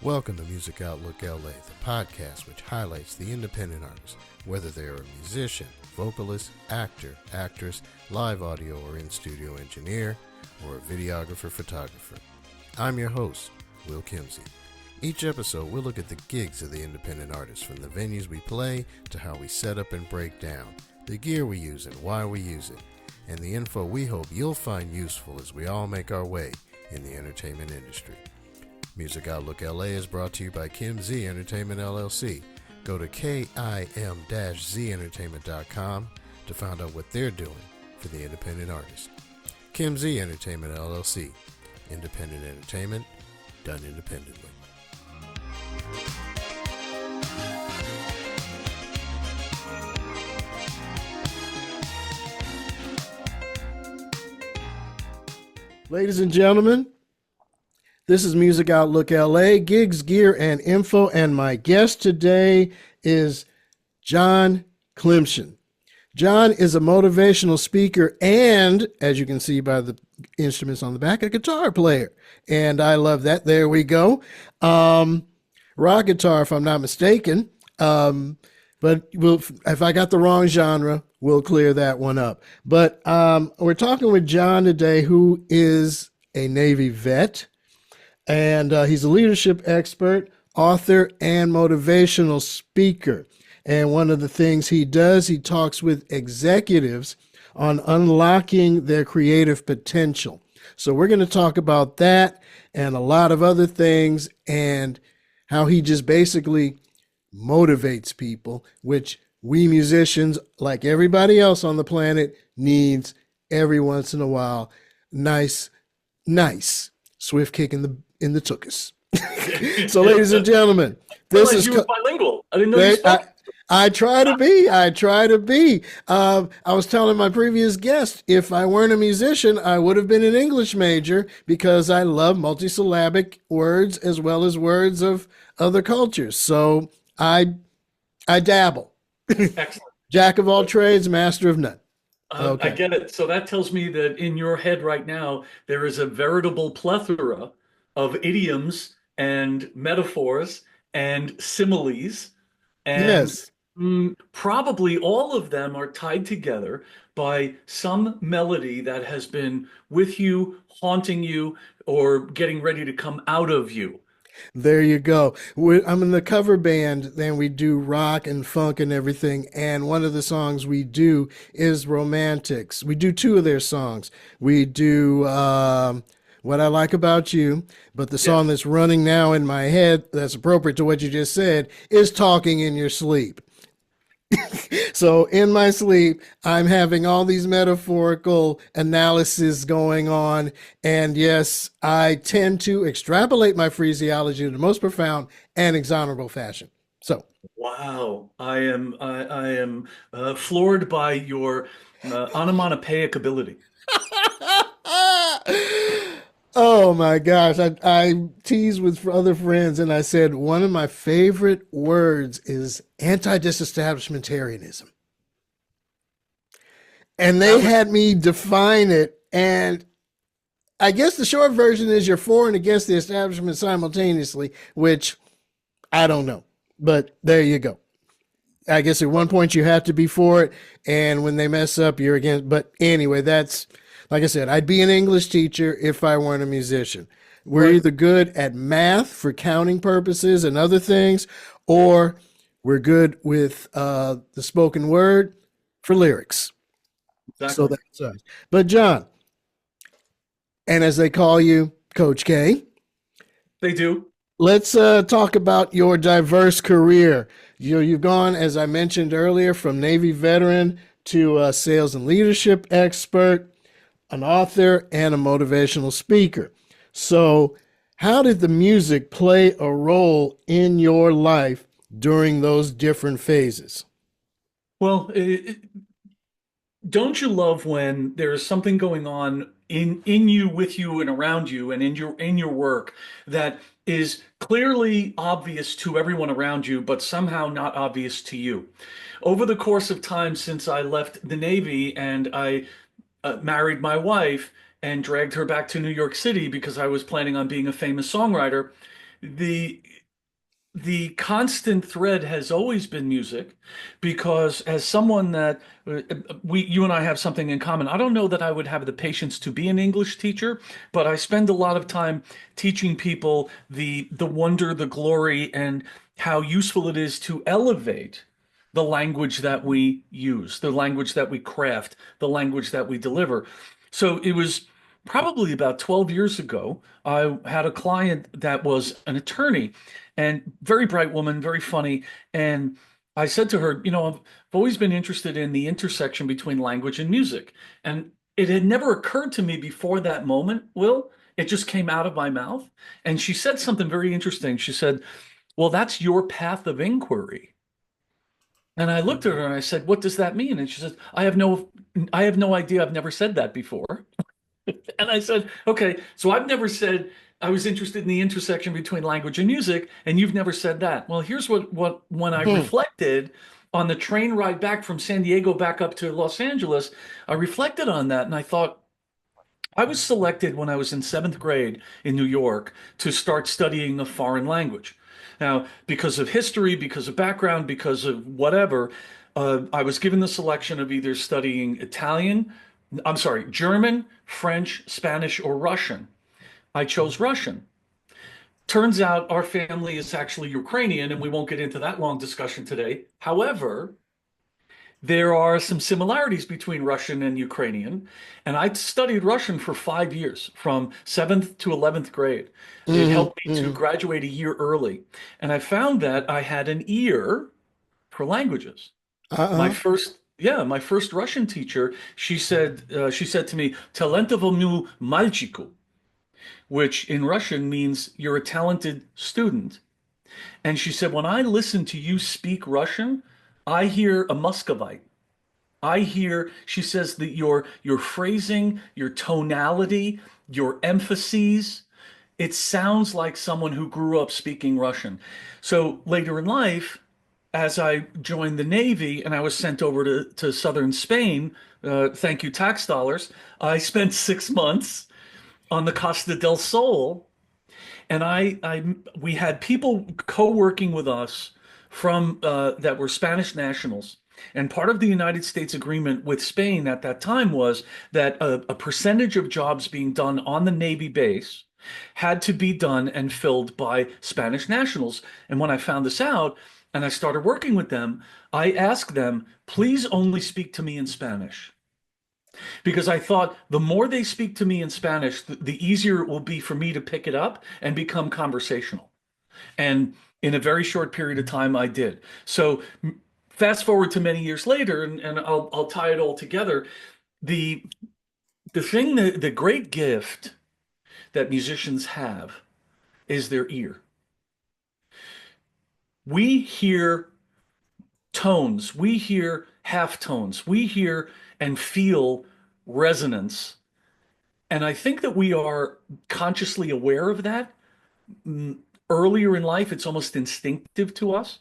Welcome to Music Outlook LA, the podcast which highlights the independent artist, whether they are a musician, vocalist, actor, actress, live audio or in-studio engineer, or a videographer, photographer. I'm your host, Will Klymshyn. Each episode, we'll look at the gigs of the independent artists, from the venues we play to how we set up and break down, the gear we use and why we use it, and the info we hope you'll find useful as we all make our way in the entertainment industry. Music Outlook LA is brought to you by Kim Z Entertainment LLC. Go to kim-zentertainment.com to find out what they're doing for the independent artist. Kim Z Entertainment LLC. Independent entertainment done independently. Ladies and gentlemen, this is Music Outlook LA, gigs, gear, and info, and my guest today is John Klymshyn. John is a motivational speaker and, as you can see by the instruments on the back, a guitar player. And I love that. There we go. Rock guitar, if I'm not mistaken. But if I got the wrong genre, we'll clear that one up. But we're talking with John today, who is a Navy vet. And he's a leadership expert, author, and motivational speaker. And one of the things he does, he talks with executives on unlocking their creative potential. So we're going to talk about that and a lot of other things and how he just basically motivates people, which we musicians, like everybody else on the planet, needs every once in a while. Nice, swift kick in the tuchus. So, ladies and gentlemen, this is bilingual. I didn't know you spoke. I try to be. I was telling my previous guest, if I weren't a musician, I would have been an English major because I love multisyllabic words as well as words of other cultures. So I dabble. Excellent. Jack of all trades, master of none. Okay. I get it. So that tells me that in your head right now, there is a veritable plethora of idioms and metaphors and similes. And yes. Probably all of them are tied together by some melody that has been with you, haunting you, or getting ready to come out of you. There you go. I'm in the cover band, then we do rock and funk and everything. And one of the songs we do is Romantics. We do two of their songs. We do What I Like About You, but the song that's running now in my head that's appropriate to what you just said is Talking in Your Sleep. So in my sleep, I'm having all these metaphorical analysis going on. And yes, I tend to extrapolate my phraseology in the most profound and exonerable fashion. So, wow, I am floored by your onomatopoeic ability. Oh my gosh. I teased with other friends and I said, one of my favorite words is anti-disestablishmentarianism. And they had me define it. And I guess the short version is you're for and against the establishment simultaneously, which I don't know. But there you go. I guess at one point you have to be for it. And when they mess up, you're against. But anyway, that's... Like I said, I'd be an English teacher if I weren't a musician. We're either good at math for counting purposes and other things, or we're good with the spoken word for lyrics. Exactly. So that's us. But John, and as they call you, Coach K. They do. Let's talk about your diverse career. You've gone, as I mentioned earlier, from Navy veteran to sales and leadership expert, an author, and a motivational speaker. So how did the music play a role in your life during those different phases? Well, don't you love when there's something going on in you, with you, and around you, and in your work that is clearly obvious to everyone around you, but somehow not obvious to you? Over the course of time since I left the Navy and I married my wife and dragged her back to New York City because I was planning on being a famous songwriter, the the constant thread has always been music, because as someone that you and I have something in common. I don't know that I would have the patience to be an English teacher, but I spend a lot of time teaching people the wonder, the glory, and how useful it is to elevate the language that we use, the language that we craft, the language that we deliver. So it was probably about 12 years ago. I had a client that was an attorney, and very bright woman, very funny. And I said to her, I've always been interested in the intersection between language and music. And it had never occurred to me before that moment, Will. It just came out of my mouth. And she said something very interesting. She said, well, that's your path of inquiry. And I looked at her and I said, what does that mean? And she said, I have no idea. I've never said that before. And I said, okay, so I've never said I was interested in the intersection between language and music, and you've never said that. Well, here's what when I Hmm. reflected on the train ride back from San Diego back up to Los Angeles, I reflected on that and I thought, I was selected when I was in seventh grade in New York to start studying a foreign language. Now, because of history, because of background, because of whatever, I was given the selection of either studying German, French, Spanish, or Russian. I chose Russian. Turns out our family is actually Ukrainian, and we won't get into that long discussion today. However, there are some similarities between Russian and Ukrainian, and I studied Russian for 5 years, from seventh to 11th grade. It Hmm. helped me to Hmm. graduate a year early, and I found that I had an ear for languages. Uh-uh. My first Russian teacher, she said to me, "Talentovomu malchiku," which in Russian means you're a talented student. And she said, when I listen to you speak Russian, I hear a Muscovite. I hear, she says, that your phrasing, your tonality, your emphases, it sounds like someone who grew up speaking Russian. So later in life, as I joined the Navy and I was sent over to southern Spain, thank you, tax dollars, I spent 6 months on the Costa del Sol, and we had people co-working with us from that were Spanish nationals. And part of the United States agreement with Spain at that time was that a percentage of jobs being done on the Navy base had to be done and filled by Spanish nationals. And when I found this out and I started working with them, I asked them, please only speak to me in Spanish, because I thought the more they speak to me in Spanish, the easier it will be for me to pick it up and become conversational. And in a very short period of time, I did. So fast forward to many years later, and I'll tie it all together. The the thing that the great gift that musicians have is their ear. We hear tones, we hear half tones, we hear and feel resonance. And I think that we are consciously aware of that. Earlier in life, it's almost instinctive to us.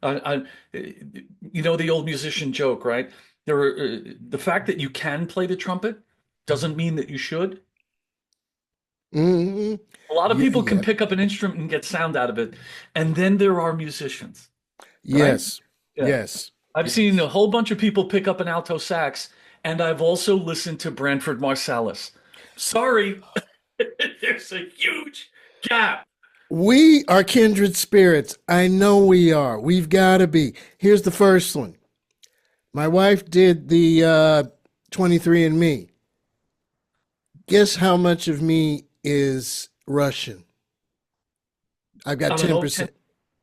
You know the old musician joke, right? The fact that you can play the trumpet doesn't mean that you should. Hmm. A lot of Yeah, people can yeah. pick up an instrument and get sound out of it, and then there are musicians, right? Yes. Yeah, Yes. I've seen a Yes. whole bunch of people pick up an alto sax, and I've also listened to Branford Marsalis. Sorry, there's a huge gap. We are kindred spirits. I know we are. We've got to be. Here's the first one. My wife did the 23andMe. Guess how much of me is Russian? I've got On an old 10%. 10, how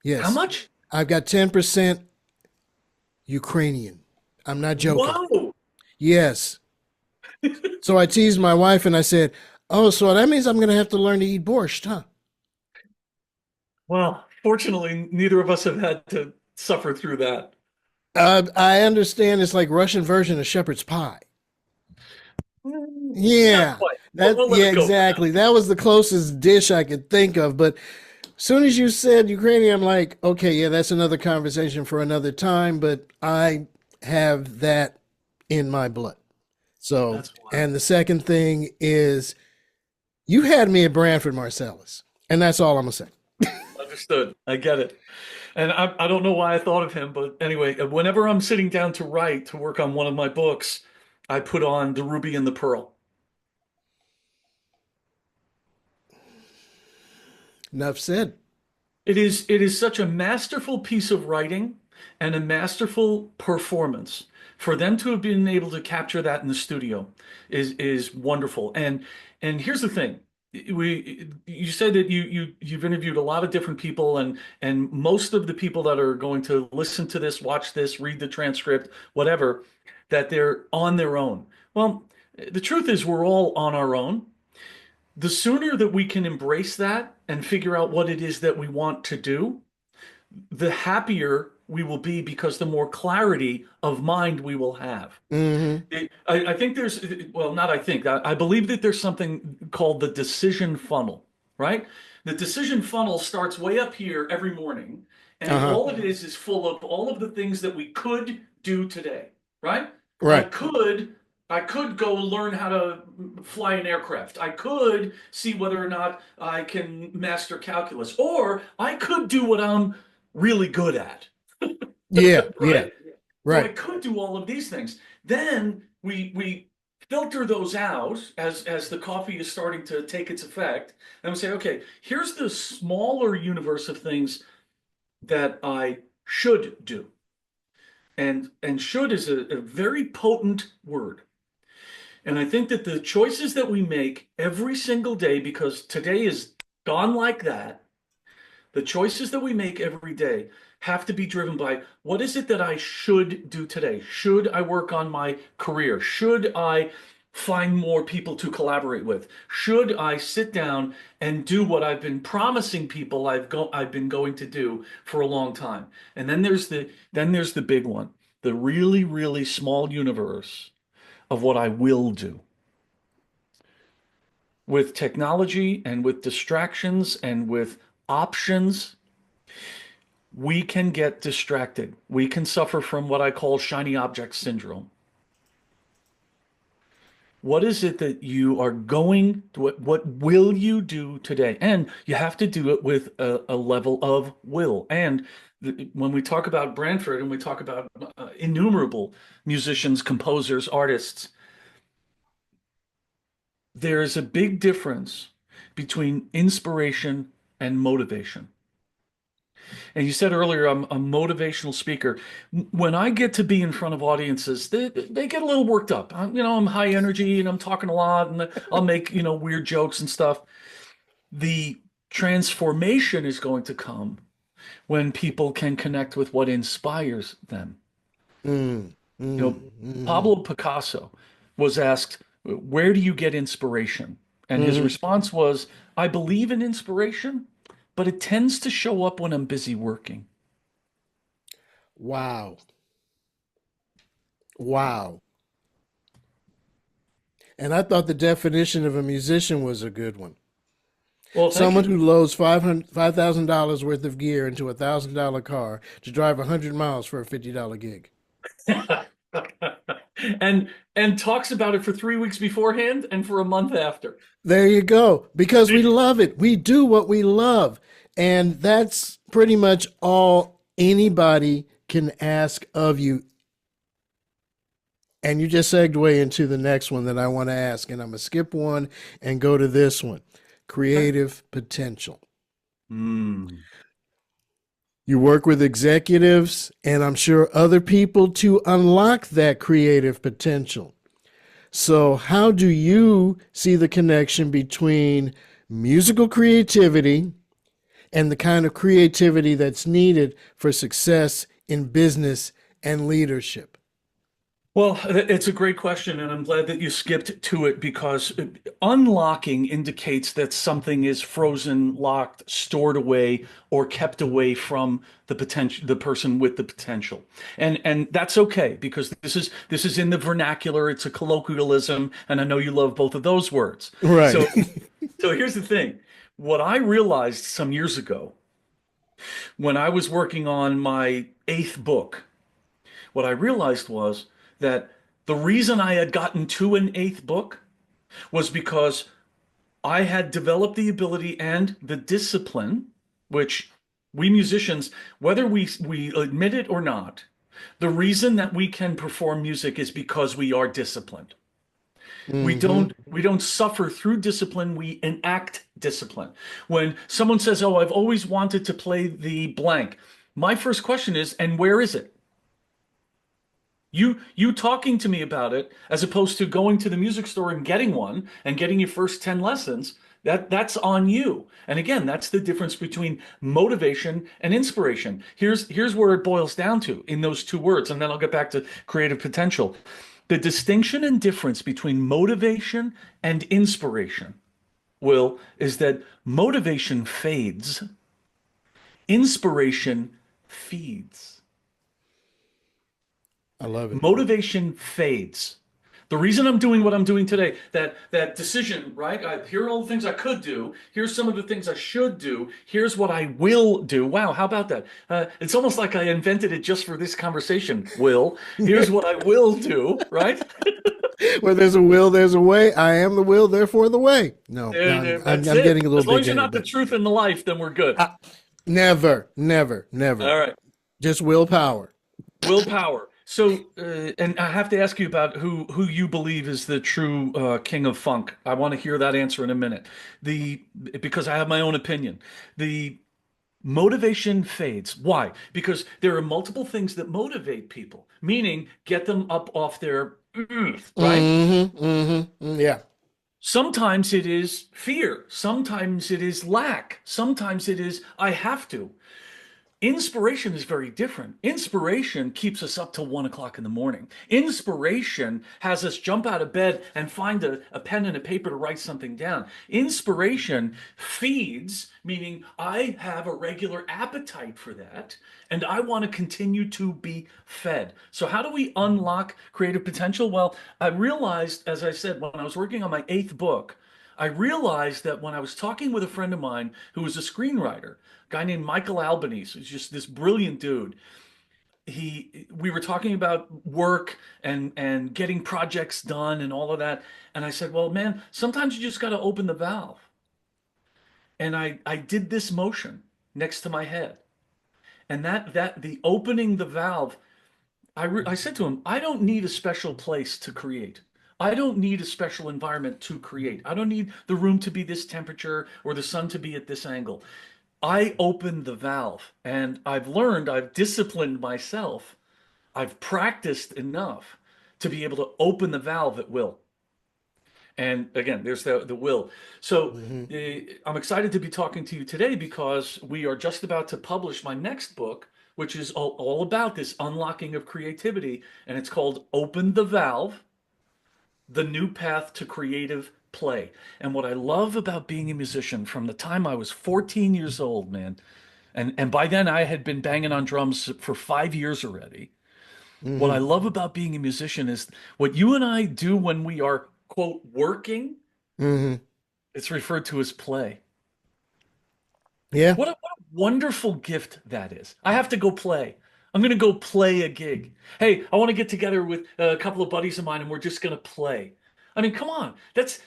Yes. much? I've got 10% Ukrainian. I'm not joking. Whoa! Yes. So I teased my wife and I said, oh, so that means I'm going to have to learn to eat borscht, huh? Well, fortunately, neither of us have had to suffer through that. I understand it's like Russian version of shepherd's pie. Not Yeah. quite, but That we'll let yeah, it go for now. exactly. That was the closest dish I could think of. But as soon as you said Ukrainian, I'm like, okay, yeah, that's another conversation for another time. But I have that in my blood. So, That's wild. and the second thing is you had me at Branford Marsalis. And that's all I'm gonna say. Understood. I get it. And I don't know why I thought of him, but anyway, whenever I'm sitting down to write, to work on one of my books, I put on The Ruby and the Pearl. Enough said. It is such a masterful piece of writing and a masterful performance. For them to have been able to capture that in the studio is wonderful. And here's the thing. You said that you've interviewed a lot of different people, and most of the people that are going to listen to this, watch this, read the transcript, whatever, that they're on their own. Well, the truth is we're all on our own. The sooner that we can embrace that and figure out what it is that we want to do, the happier we will be because the more clarity of mind we will have. Hmm. I think there's, well, not I think, I believe that there's something called the decision funnel, right? The decision funnel starts way up here every morning, and Uh-huh. all it is full of all of the things that we could do today, right? I Right. could I could go learn how to fly an aircraft. I could see whether or not I can master calculus, or I could do what I'm really good at. Yeah. Yeah. Right? So I Right. could do all of these things. Then we filter those out as the coffee is starting to take its effect, and we say, okay, here's the smaller universe of things that I should do. And should is a very potent word. And I think that the choices that we make every single day, because today is gone like that, the choices that we make every day have to be driven by what is it that I should do today? Should I work on my career? Should I find more people to collaborate with? Should I sit down and do what I've been promising people I've been going to do for a long time? And then there's the big one, the really, really small universe of what I will do. With technology and with distractions and with options, we can get distracted. We can suffer from what I call shiny object syndrome. What is it that you are going to, what will you do today? And you have to do it with a level of will. And when we talk about Branford and we talk about innumerable musicians, composers, artists, there is a big difference between inspiration and motivation. And you said earlier, I'm a motivational speaker. When I get to be in front of audiences, they get a little worked up. I'm high energy and I'm talking a lot and I'll make, weird jokes and stuff. The transformation is going to come when people can connect with what inspires them. Mm, You know, mm, Pablo Picasso was asked, where do you get inspiration? And his hmm. response was, I believe in inspiration, but it tends to show up when I'm busy working. Wow. Wow. And I thought the definition of a musician was a good one. Well, thank Someone you. who loads $5,000 worth of gear into $1,000 car to drive 100 miles for a $50 gig. And talks about it for 3 weeks beforehand and for a month after. There you go. Because we love it. We do what we love. And that's pretty much all anybody can ask of you. And you just segued into the next one that I want to ask. And I'm going to skip one and go to this one, Okay. creative potential. Hmm. You work with executives and I'm sure other people to unlock that creative potential. So, how do you see the connection between musical creativity and the kind of creativity that's needed for success in business and leadership? Well, it's a great question, and I'm glad that you skipped to it because unlocking indicates that something is frozen, locked, stored away, or kept away from the person with the potential. And that's okay because this is in the vernacular, it's a colloquialism, and I know you love both of those words. Right. So here's the thing. What I realized some years ago when I was working on my eighth book, what I realized was that the reason I had gotten to an eighth book was because I had developed the ability and the discipline which we musicians, whether we admit it or not, the reason that we can perform music is because we are disciplined. We Mm-hmm. don't suffer through discipline, we enact discipline. When someone says, "Oh, I've always wanted to play the blank," my first question is, "And where is it?" You talking to me about it as opposed to going to the music store and getting one and getting your first 10 lessons, that's on you. And again, that's the difference between motivation and inspiration. Here's where it boils down to in those two words, and then I'll get back to creative potential. The distinction and difference between motivation and inspiration, Will, is that motivation fades, inspiration feeds. I love it. Motivation fades. The reason I'm doing what I'm doing today, that decision, right? Here are all the things I could do. Here's some of the things I should do. Here's what I will do. Wow, how about that? It's almost like I invented it just for this conversation, Will. Here's what I will do, right? Where there's a will, there's a way. I am the will, therefore the way. No, There, no, there, I'm that's it. getting a little As long as you're big-headed, not the but truth in the life, then we're good. never, never, never. All right. Just willpower. Willpower. So, and I have to ask you about who you believe is the true king of funk. I want to hear that answer in a minute. The Because I have my own opinion. The motivation fades. Why? Because there are multiple things that motivate people, meaning get them up off their right? Mm-hmm, mm-hmm, yeah. Sometimes it is fear. Sometimes it is lack. Sometimes it is I have to. Inspiration is very different. Inspiration keeps us up till 1 o'clock in the morning. Inspiration has us jump out of bed and find a pen and a paper to write something down. Inspiration feeds, meaning I have a regular appetite for that and I want to continue to be fed. So, how do we unlock creative potential? Well, I realized, as I said, when I was working on my eighth book, I realized that when I was talking with a friend of mine who was a screenwriter, a guy named Michael Albanese, who's just this brilliant dude, we were talking about work and getting projects done and all of that. And I said, well, man, sometimes you just got to open the valve. And I did this motion next to my head. And that the opening the valve, I said to him, I don't need a special place to create. I don't need a special environment to create. I don't need the room to be this temperature or the sun to be at this angle. I opened the valve and I've learned, I've disciplined myself, I've practiced enough to be able to open the valve at will. And again, there's the will. So Mm-hmm. I'm excited to be talking to you today because we are just about to publish my next book, which is all about this unlocking of creativity. And it's called Open the Valve: The New Path to Creative Play. And what I love about being a musician from the time I was 14 years old, man, and by then I had been banging on drums for 5 years already. What I Mm-hmm. love about being a musician is what you and I do when we are, quote, working, Mm-hmm. it's referred to as play. Yeah. What a wonderful gift that is. I have to go play. I'm going to go play a gig. Hey, I want to get together with a couple of buddies of mine and we're just going to play. I mean, come on. That's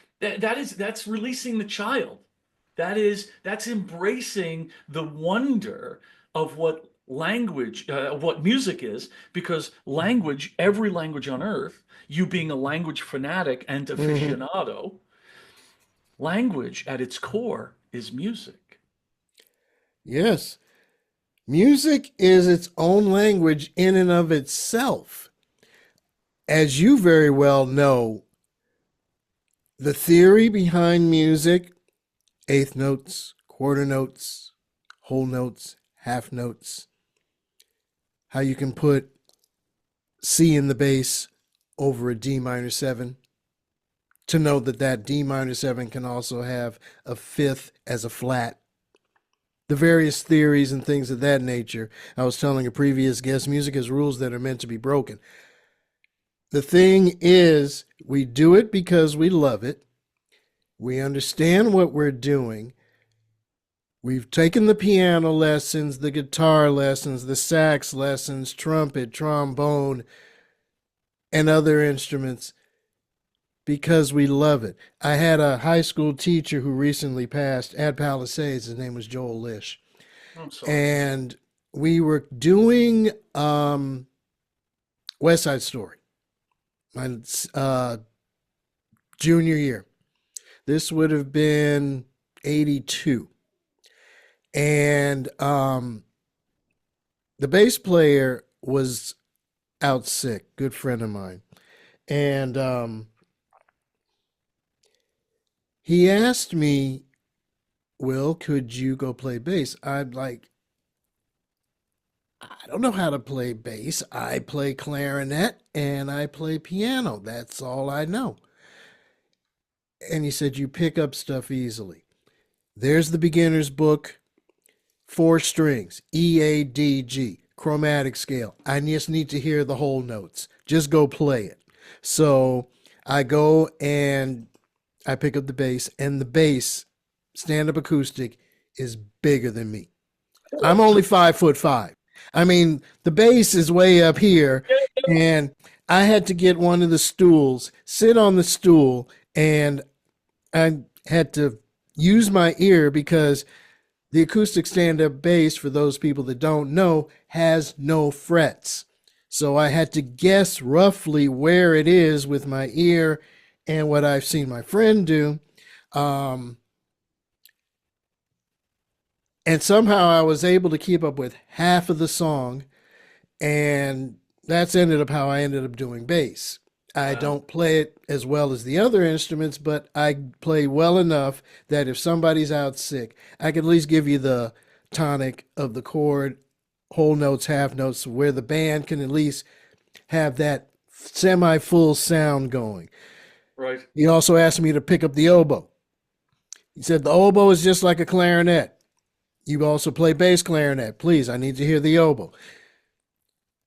releasing the child. That's embracing the wonder of what language, of what music is, because language, every language on earth, you being a language fanatic and Mm-hmm. aficionado, language at its core is music. Yes. Music is its own language in and of itself. As you very well know, the theory behind music, eighth notes, quarter notes, whole notes, half notes, how you can put C in the bass over a D minor 7 to know that that D minor 7 can also have a fifth as a flat. The various theories and things of that nature. I was telling a previous guest, music has rules that are meant to be broken. The thing is, we do it because we love it. We understand what we're doing. We've taken the piano lessons, the guitar lessons, the sax lessons, trumpet, trombone, and other instruments because we love it. I had a high school teacher who recently passed at Palisades. His name was Joel Lish. I'm sorry. and we were doing West Side Story, my junior year. This would have been 82. And the bass player was out sick, good friend of mine. And he asked me, Will, could you go play bass? I'm like, I don't know how to play bass. I play clarinet and I play piano. That's all I know. And he said, You pick up stuff easily. There's the beginner's book, four strings, E, A, D, G, chromatic scale. I just need to hear the whole notes. Just go play it. So I go and I pick up the bass, and the bass, stand up acoustic, is bigger than me. I'm Oh, only 5'5". I mean, the bass is way up here, and I had to get one of the stools, sit on the stool, and I had to use my ear because the acoustic stand up bass, for those people that don't know, has no frets. So I had to guess roughly where it is with my ear and what I've seen my friend do. Um, and somehow I was able to keep up with half of the song, and that's ended up how I ended up doing bass. I wow. don't play it as well as the other instruments, but I play well enough that if somebody's out sick, I can at least give you the tonic of the chord, whole notes, half notes, where the band can at least have that semi full sound going. Right. He also asked me to pick up the oboe. He said, The oboe is just like a clarinet. You also play bass clarinet. Please, I need to hear the oboe.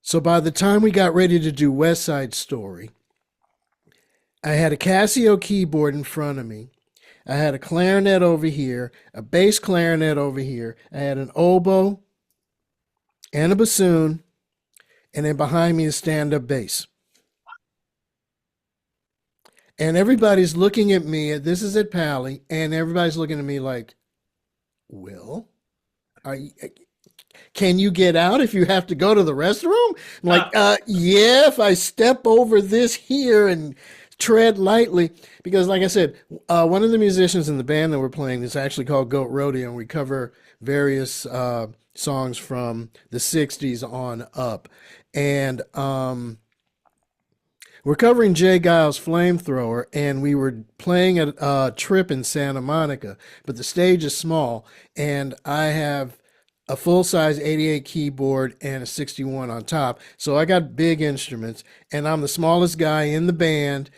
So by the time we got ready to do West Side Story, I had a Casio keyboard in front of me. I had a clarinet over here, a bass clarinet over here. I had an oboe and a bassoon, and then behind me is stand up bass. And everybody's looking at me. This is at Pally, and everybody's looking at me like, Will, are you, can you get out if you have to go to the restroom? I'm like, Ah, yeah, if I step over this here and tread lightly. Because, like I said, one of the musicians in the band that we're playing is actually called Goat Rodeo, and we cover various songs from the 60s on up. And we're covering Jay Giles' Flamethrower, and we were playing at a trip in Santa Monica, but the stage is small, and I have a full size 88 keyboard and a 61 on top. So I got big instruments, and I'm the smallest guy in the band,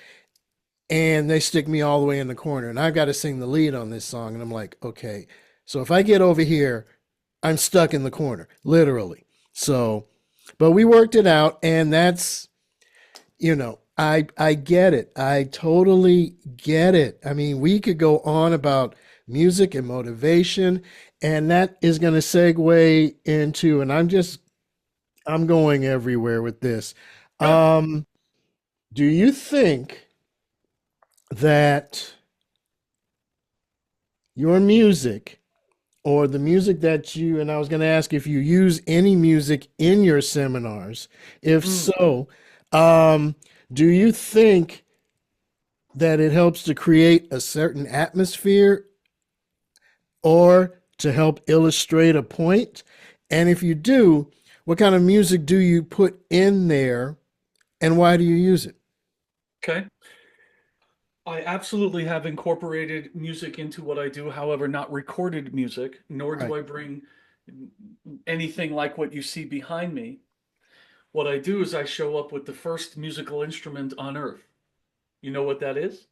and they stick me all the way in the corner, and I've got to sing the lead on this song. And I'm like, okay, so if I get over here, I'm stuck in the corner, literally. So, but we worked it out, and that's, I get it. I totally get it. I mean, we could go on about music and motivation, and that is going to segue into, and I'm going everywhere with this. yeah. Um, do you think that your music, or the music that you, and I was going to ask if you use any music in your seminars, if Mm, so, um, do you think that it helps to create a certain atmosphere or to help illustrate a point? And if you do, what kind of music do you put in there and why do you use it? okay. I absolutely have incorporated music into what I do, however, not recorded music, nor do Right. I bring anything like what you see behind me. What I do is I show up with the first musical instrument on earth. You know what that is?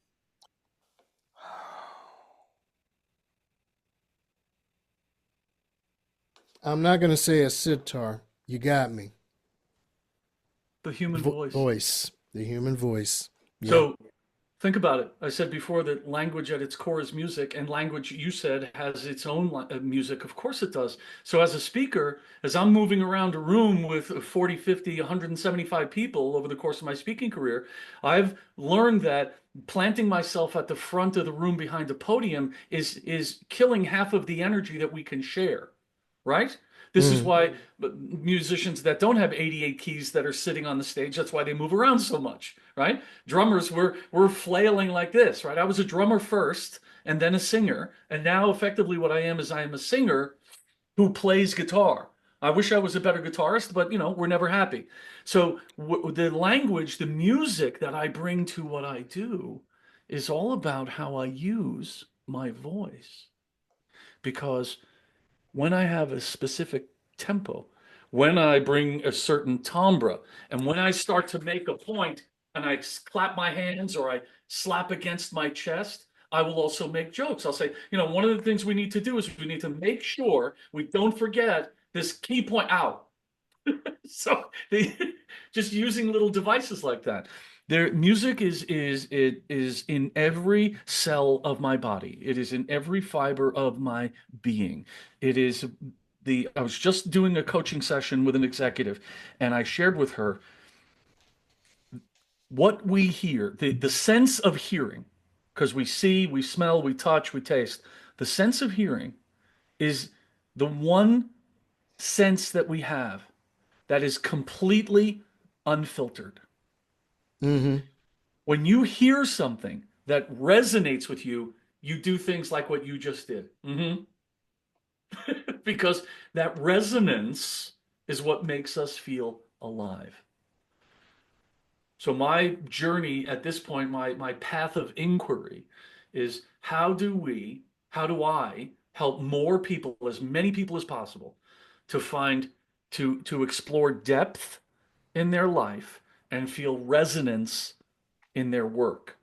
I'm not going to say a sitar. You got me. The human voice. Voice, the human voice. Yep. So think about it. I said before that language at its core is music, and language, you said, has its own music. Of course it does. So as a speaker, as I'm moving around a room with 40, 50, 175 people over the course of my speaking career, I've learned that planting myself at the front of the room behind the podium is killing half of the energy that we can share. right? This is Mm-hmm. why musicians that don't have 88 keys that are sitting on the stage, that's why they move around so much, right? Drummers, we're flailing like this, right? I was a drummer first and then a singer, and now effectively what I am is I am a singer who plays guitar. I wish I was a better guitarist, but we're never happy. So the language, the music that I bring to what I do is all about how I use my voice. Because when I have a specific tempo, when I bring a certain timbre, and when I start to make a point and I clap my hands or I slap against my chest, I will also make jokes. I'll say, one of the things we need to do is we need to make sure we don't forget this key point out. So just using little devices like that. Their music is in every cell of my body. It is in every fiber of my being. It is I was just doing a coaching session with an executive, and I shared with her what we hear, the sense of hearing, because we see, we smell, we touch, we taste. The sense of hearing is the one sense that we have that is completely unfiltered. Mm-hmm. When you hear something that resonates with you, you do things like what you just did. Because that resonance is what makes us feel alive. So my journey at this point, my path of inquiry is how do I help more people, as many people as possible, to find to explore depth in their life and feel resonance in their work,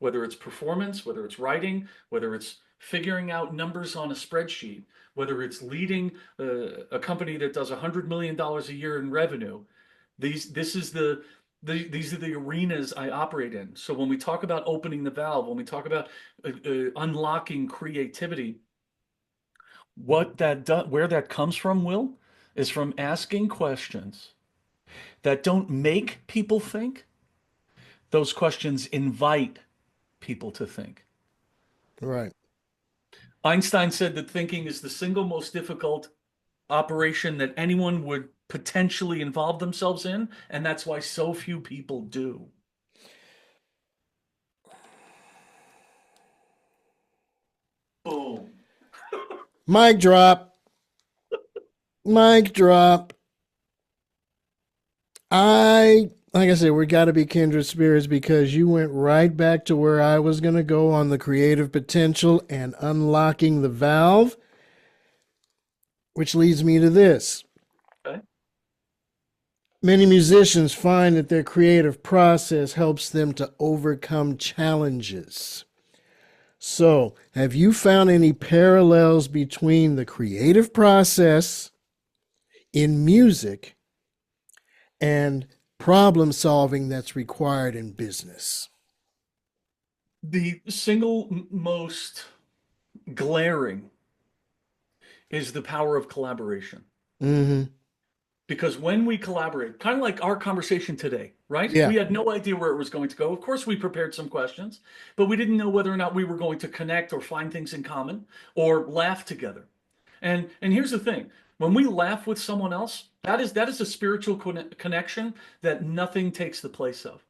whether it's performance, whether it's writing, whether it's figuring out numbers on a spreadsheet, whether it's leading a company that does $100 million a year in revenue. These are the arenas I operate in. So when we talk about opening the valve, when we talk about unlocking creativity, where that comes from, Will, is from asking questions that don't make people think. Those questions invite people to think. Right. Einstein said that thinking is the single most difficult operation that anyone would potentially involve themselves in, and that's why so few people do. Boom. Mic drop. Mic drop. Like I said, we got to be kindred spirits because you went right back to where I was going to go on the creative potential and unlocking the valve, which leads me to this. Okay. Many musicians find that their creative process helps them to overcome challenges. So, have you found any parallels between the creative process in music and problem solving that's required in business? The single most glaring is the power of collaboration. Mm-hmm. Because when we collaborate, kind of like our conversation today, right? Yeah. We had no idea where it was going to go. Of course, we prepared some questions, but we didn't know whether or not we were going to connect or find things in common or laugh together. And here's the thing. When we laugh with someone else, that is a spiritual connection that nothing takes the place of.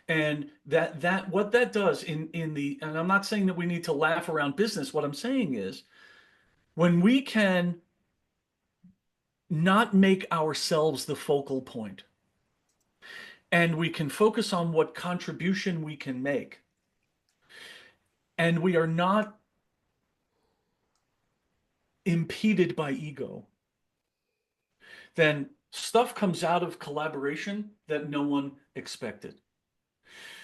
And that what that does in the and I'm not saying that we need to laugh around business. What I'm saying is when we can not make ourselves the focal point and we can focus on what contribution we can make, and we are not impeded by ego, then stuff comes out of collaboration that no one expected.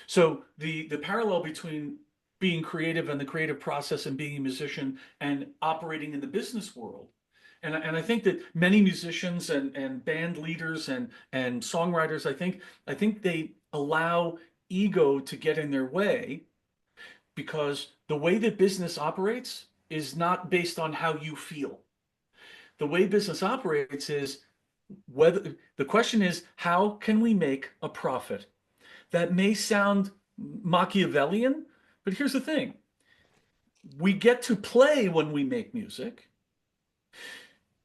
So the parallel between being creative and the creative process and being a musician and operating in the business world. And I think that many musicians and band leaders and songwriters, I think they allow ego to get in their way because the way that business operates is not based on how you feel. The way business operates is whether the question is how can we make a profit? That may sound Machiavellian, but here's the thing. We get to play when we make music.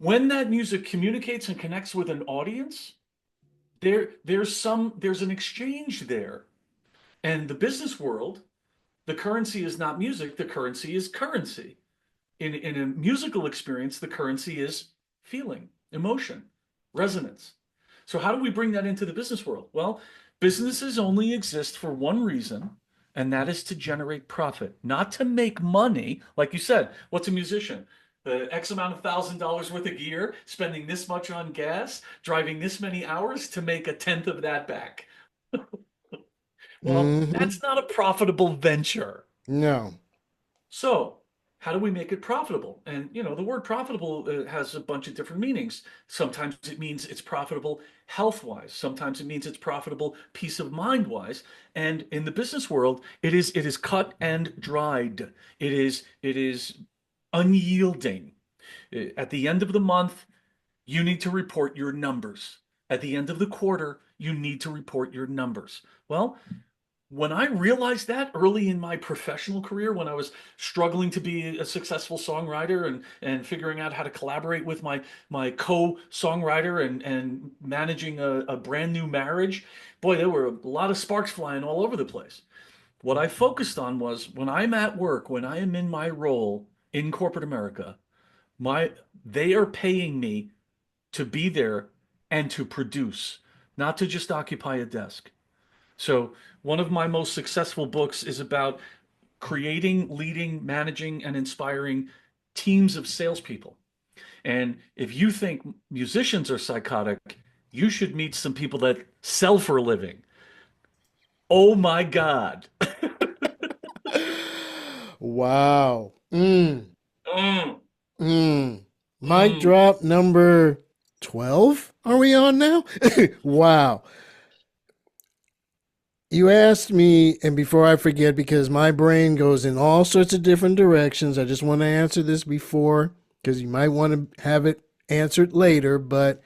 When that music communicates and connects with an audience, there's an exchange there. And the business world, the currency is not music, the currency is currency. In a musical experience, the currency is feeling, emotion, resonance. So, how do we bring that into the business world? Well, businesses only exist for one reason, and that is to generate profit, not to make money. Like you said, what's a musician? The X amount of $1,000 worth of gear, spending this much on gas, driving this many hours to make a tenth of that back. Well, Hmm. that's not a profitable venture. No. So, how do we make it profitable? And the word profitable has a bunch of different meanings. Sometimes it means it's profitable health-wise. Sometimes it means it's profitable peace of mind-wise. And in the business world, it is cut and dried. It is unyielding. At the end of the month, you need to report your numbers. At the end of the quarter, you need to report your numbers. Well, when I realized that early in my professional career, when I was struggling to be a successful songwriter and figuring out how to collaborate with my co-songwriter and managing a brand new marriage, boy, there were a lot of sparks flying all over the place. What I focused on was when I'm at work, when I am in my role in corporate America, my they are paying me to be there and to produce, not to just occupy a desk. So, one of my most successful books is about creating, leading, managing, and inspiring teams of salespeople. And if you think musicians are psychotic, you should meet some people that sell for a living. Oh my God. Wow. Mm, Mm. Mic mm. drop number 12. Are we on now? Wow. You asked me, and before I forget, because my brain goes in all sorts of different directions, I just want to answer this before, because you might want to have it answered later. But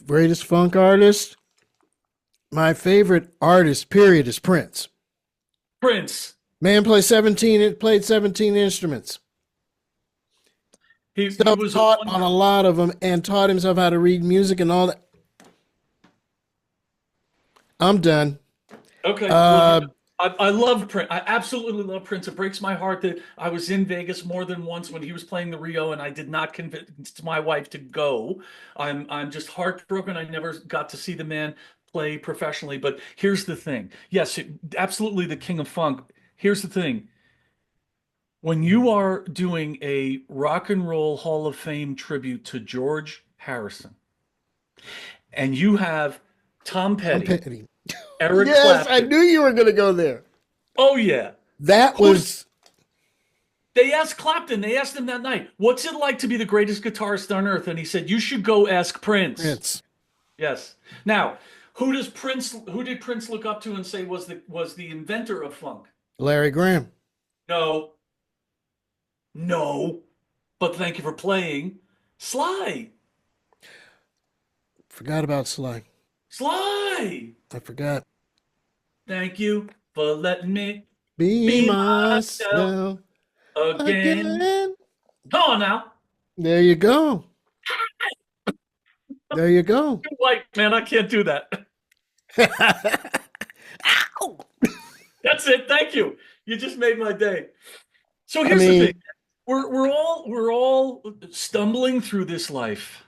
greatest funk artist, my favorite artist, period, is Prince. Prince. Man played 17 instruments. He was a Self-taught on wonder. a lot of them and taught himself how to read music and all that. I'm done. Okay, well, Uh, I love Prince. I absolutely love Prince. It breaks my heart that I was in Vegas more than once when he was playing the Rio, and I did not convince my wife to go. I'm just heartbroken. I never got to see the man play professionally. But here's the thing. Yes, absolutely the king of funk. Here's the thing. When you are doing a Rock and Roll Hall of Fame tribute to George Harrison, and you have Tom I'm Petty, petty. Eric Yes, I Clapton. knew you were going to go there. Oh yeah. That Who was They asked Clapton, they asked him that night, what's it like to be the greatest guitarist on earth? And he said, you should go ask Prince. Prince. Yes. Now, who did Prince look up to and say was the inventor of funk? Larry Graham. No, no. But thank you for playing. Sly. Forgot about Sly. Sly. I forgot. Thank you for letting me Be be myself myself again. again. Come on now. There you go. There you go. You're white, man. I can't do that. Ow! That's it. Thank you. You just made my day. So I here's the thing. mean, We're all stumbling through this life.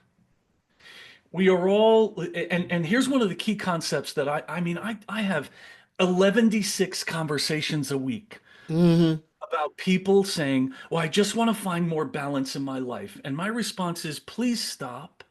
We are all, and here's one of the key concepts that I have 116 conversations a week mhm. about people saying, well, I just want to find more balance in my life. And my response is, please stop.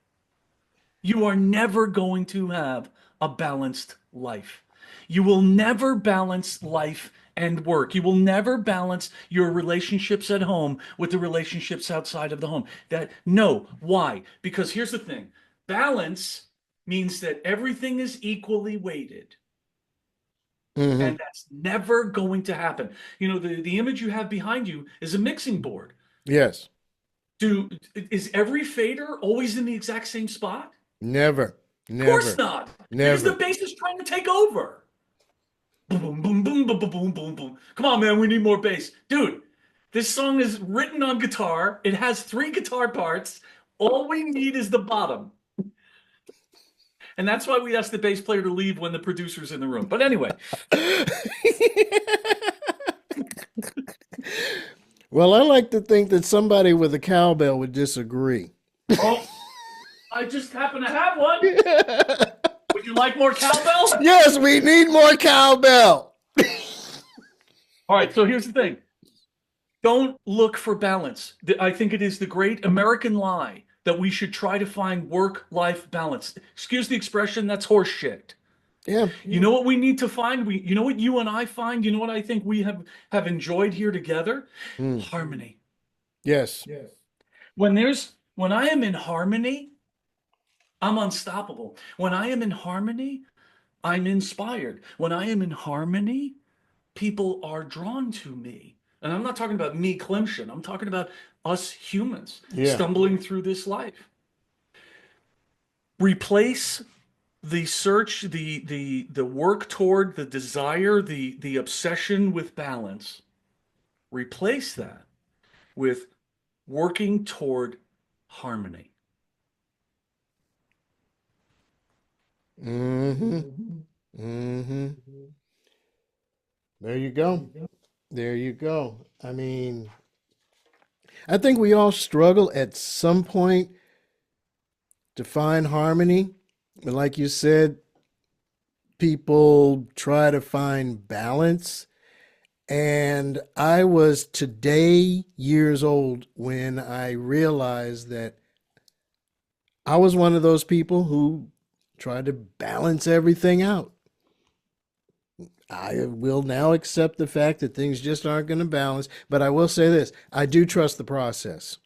You are never going to have a balanced life. You will never balance life and work. You will never balance your relationships at home with the relationships outside of the home. That no, why? Because here's the thing. Balance means that everything is equally weighted. Mhm. And that's never going to happen. The image you have behind you is a mixing board. Yes. Is every fader always in the exact same spot? Never. Of course Never. not, because the Never. bass is trying to take over. Boom, boom, boom, boom, boom, boom, boom, boom. Come on, man, we need more bass, dude. This song is written on guitar. It has 3 guitar parts. All we need is the bottom. And that's why we ask the bass player to leave when the producer's in the room. But anyway, Well, I like to think that somebody with a cowbell would disagree. oh, I just happen to have one. Would you like more cowbell? Yes, we need more cowbell. All right, so here's the thing. Don't look for balance. I think it is the great American lie that we should try to find work-life balance. Excuse the expression, that's horse shit. Yeah. You know what we need to find? You know what you and I find? You know what I think we have enjoyed here together? Mm. Harmony. Yes. When I am in harmony, I'm unstoppable. When I am in harmony, I'm inspired. When I am in harmony, people are drawn to me. And I'm not talking about me, Klymshyn. I'm talking about us humans Yeah. stumbling through this life. Replace the search, the work toward, the desire, the obsession with balance. Replace that with working toward harmony. Mm-hmm. Mm-hmm. There you go. There you go. I mean, I think we all struggle at some point to find harmony. But like you said, people try to find balance. And I was today years old when I realized that I was one of those people who tried to balance everything out. I will now accept the fact that things just aren't going to balance, but I will say this, I do trust the process.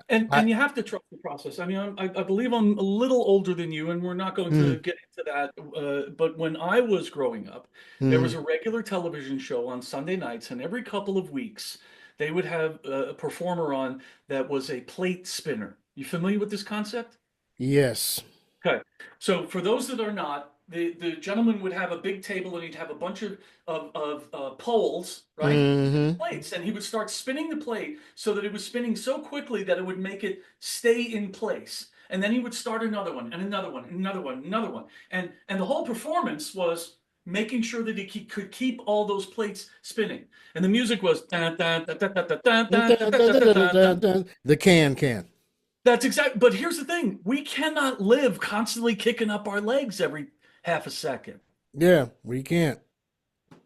I And you have to trust the process. I mean, I believe I'm a little older than you, and we're not going to mm, get into that. But when I was growing up, there was mm, a regular television show on Sunday nights, and every couple of weeks, they would have a performer on that was a plate spinner. You familiar with this concept? yes. Okay. So for those that are not, the gentleman would have a big table and he'd have a bunch of poles, right? Hmm. Plates, and he would start spinning the plate so that it was spinning so quickly that it would make it stay in place. And then he would start another one and another one and another one and another one. And the whole performance was making sure that could keep all those plates spinning. And the music was dun, dun, dun, dun, dun, dun, dun, dun, dun, dun, dun, dun, dun. The can. That's exact. But here's the thing: we cannot live constantly kicking up our legs every half a second. Yeah, we can't.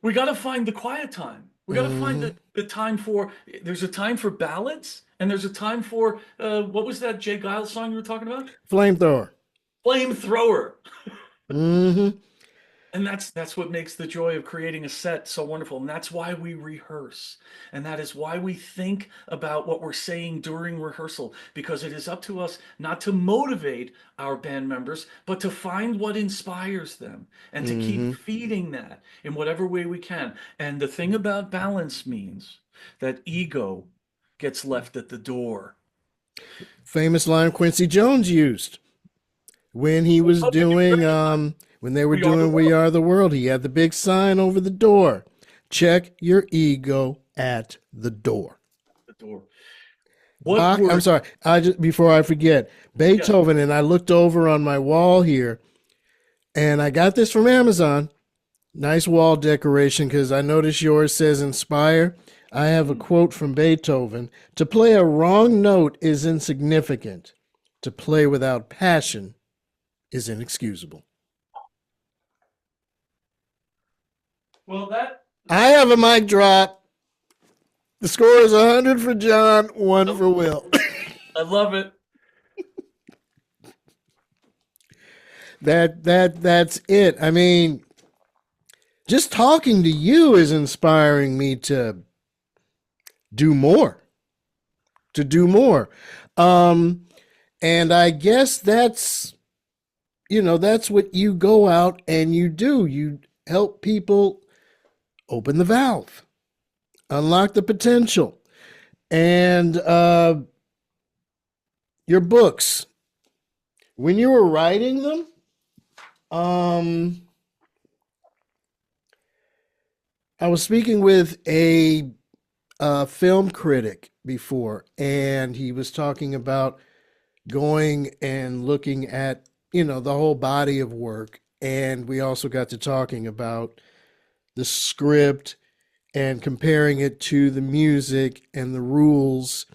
We got to find the quiet time. We got to find Hmm. the time for. There's a time for ballads, and there's a time for what was that Jay Giles song you were talking about? Flamethrower. Flamethrower. Hmm. And that's what makes the joy of creating a set so wonderful. And that's why we rehearse. And that is why we think about what we're saying during rehearsal, because it is up to us not to motivate our band members, but to find what inspires them and to keep Hmm. feeding that in whatever way we can. And the thing about balance means that ego gets left at the door. Famous line Quincy Jones used when he was Oh, did you doing really? when they were We are the doing We world. Are the World. He had the big sign over the door. Check your ego at the door. The door. What Bach, I'm word? sorry. I just before I forget, Yes. Beethoven, and I looked over on my wall here, and I got this from Amazon. Nice wall decoration because I noticed yours says inspire. I have a quote from Beethoven. To play a wrong note is insignificant. To play without passion is inexcusable. Well, that. I have a mic drop. The score is 100 for John, 1 for Will. I love it. That's it. I mean, just talking to you is inspiring me to do more. To do more. And I guess that's what you go out and you do. You help people open the valve, unlock the potential. And your books, when you were writing them, I was speaking with a a film critic before, and he was talking about going and looking at, the whole body of work. And we also got to talking about the script and comparing it to the music and the rules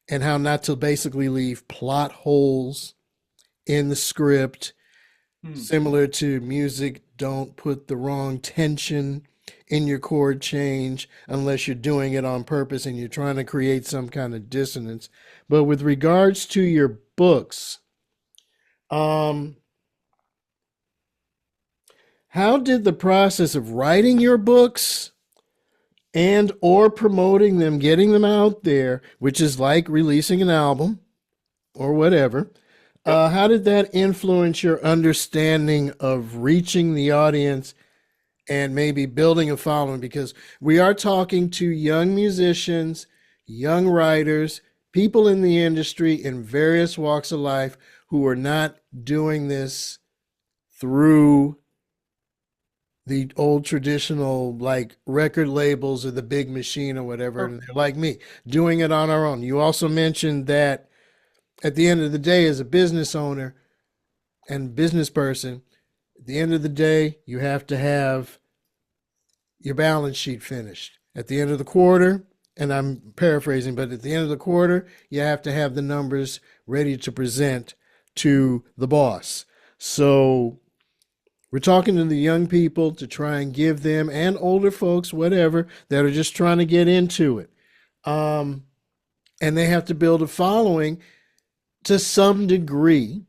and how not to basically leave plot holes in the script. Hmm. Similar to music, don't put the wrong tension in your chord change unless you're doing it on purpose and you're trying to create some kind of dissonance. But with regards to your books, um, how did the process of writing your books and or promoting them, getting them out there, which is like releasing an album or whatever, Yep. how did that influence your understanding of reaching the audience and maybe building a following? Because we are talking to young musicians, young writers, people in the industry in various walks of life who are not doing this through the old traditional like record labels or the big machine or whatever, Or and they're like me doing it on our own. You also mentioned that at the end of the day, as a business owner and business person, at the end of the day, you have to have your balance sheet finished. At the end of the quarter, and I'm paraphrasing, but at the end of the quarter, you have to have the numbers ready to present to the boss. So we're talking to the young people to try and give them, and older folks, whatever, that are just trying to get into it. Um, and they have to build a following to some degree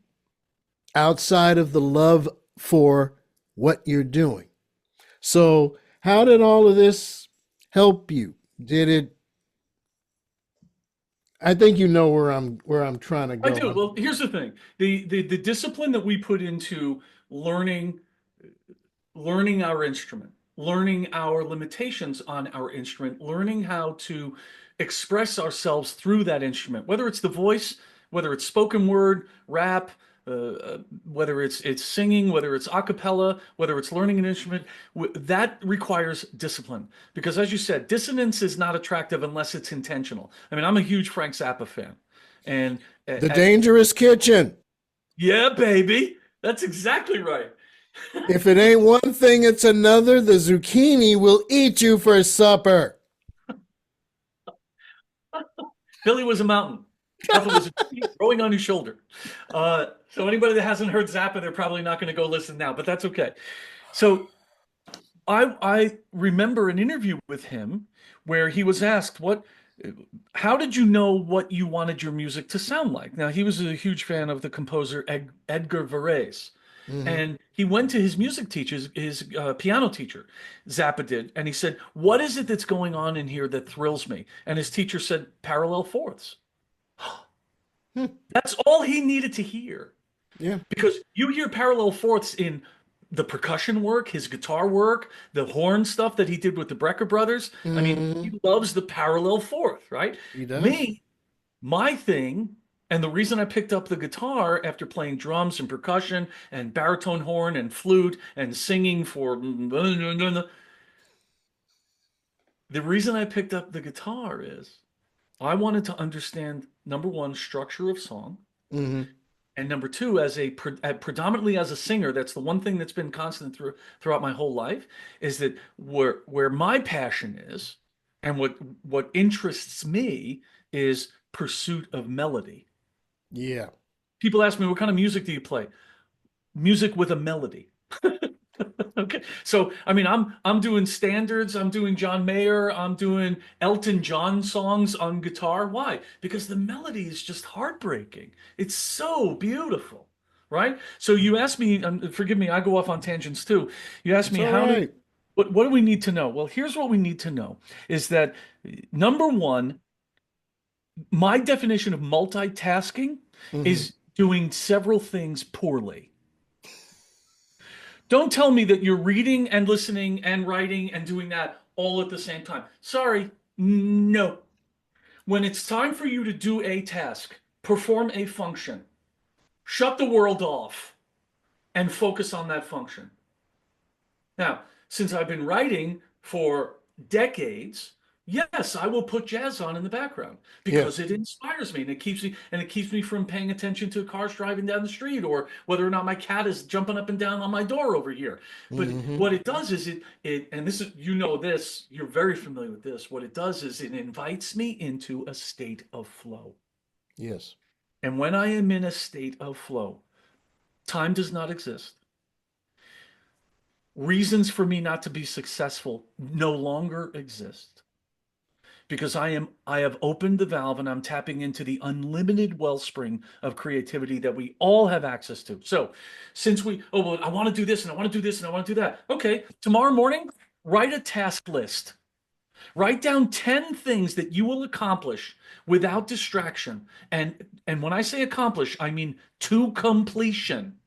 outside of the love for what you're doing. So, how did all of this help you? Did it? I think you know where I'm trying to I go. do. Well, here's the thing. The discipline that we put into learning learning our instrument, learning our limitations on our instrument, learning how to express ourselves through that instrument, whether it's the voice, whether it's spoken word, rap, whether it's singing, whether it's a cappella, whether it's learning an instrument, that requires discipline. Because as you said, dissonance is not attractive unless it's intentional. I mean, I'm a huge Frank Zappa fan, and The at, dangerous kitchen. yeah, baby, that's exactly right. If it ain't one thing, it's another. The zucchini will eat you for supper. Billy was a mountain. Alpha was a tree growing on his shoulder. So anybody that hasn't heard Zappa, they're probably not going to go listen now, but that's okay. So I remember an interview with him where he was asked, how did you know what you wanted your music to sound like? Now, he was a huge fan of the composer Edgar Varese. Mm-hmm. And he went to his music teacher, his piano teacher, Zappa did, and he said, "What is it that's going on in here that thrills me?" And his teacher said, "Parallel fourths." That's all he needed to hear. Yeah. Because you hear parallel fourths in the percussion work, his guitar work, the horn stuff that he did with the Brecker brothers. I mean, Mm-hmm. he loves the parallel fourth, right? He does. Me, my thing, and the reason I picked up the guitar after playing drums and percussion and baritone horn and flute and singing for the reason I picked up the guitar is I wanted to understand number one, structure of song. Mm-hmm. And number two, as predominantly as a singer, that's the one thing that's been constant throughout my whole life, is that where my passion is, and what interests me is pursuit of melody. Yeah. People ask me, what kind of music do you play? Music with a melody. Okay. So, I mean, I'm doing standards, I'm doing John Mayer, I'm doing Elton John songs on guitar. Why? Because the melody is just heartbreaking. It's so beautiful, right? So you asked me, forgive me, I go off on tangents too. You asked It's me all how did right. what do we need to know? Well, here's what we need to know is that number one, my definition of multitasking Mm-hmm. is doing several things poorly. Don't tell me that you're reading and listening and writing and doing that all at the same time. Sorry, no. When it's time for you to do a task, perform a function, shut the world off and focus on that function. Now, since I've been writing for decades, yes, I will put jazz on in the background Yeah. because it inspires me and it keeps me from paying attention to cars driving down the street or whether or not my cat is jumping up and down on my door over here. But Hmm. what it does is it and this is this, you're very familiar with this. What it does is it invites me into a state of flow. Yes. And when I am in a state of flow, time does not exist. Reasons for me not to be successful no longer exist because I have opened the valve and I'm tapping into the unlimited wellspring of creativity that we all have access to. So, since well, I want to do this and I want to do this and I want to do that. Okay, tomorrow morning, write a task list. Write down 10 things that you will accomplish without distraction. And when I say accomplish, I mean to completion.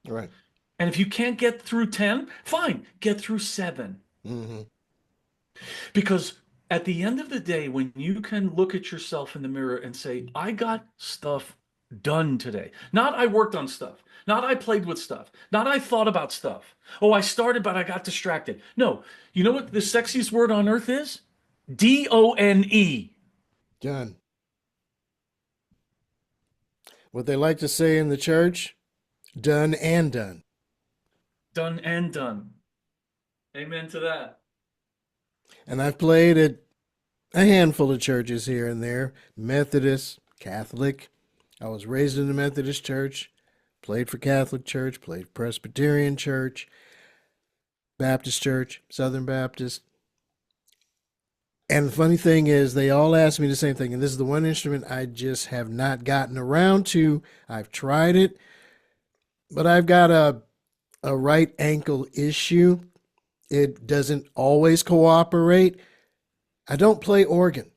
Right. And if you can't get through 10, fine, get through 7. Hmm. Because at the end of the day, when you can look at yourself in the mirror and say, I got stuff done today, not I worked on stuff, not I played with stuff, not I thought about stuff. Oh, I started, but I got distracted. No, you know what the sexiest word on earth is? DONE. Done. What they like to say in the church, done and done. Done and done. Amen to that. And I've played at a handful of churches here and there, Methodist, Catholic. I was raised in the Methodist church, played for Catholic church, played Presbyterian church, Baptist church, Southern Baptist. And the funny thing is, they all ask me the same thing. And this is the one instrument I just have not gotten around to. I've tried it, but I've got a right ankle issue. It doesn't always cooperate. I don't play organ.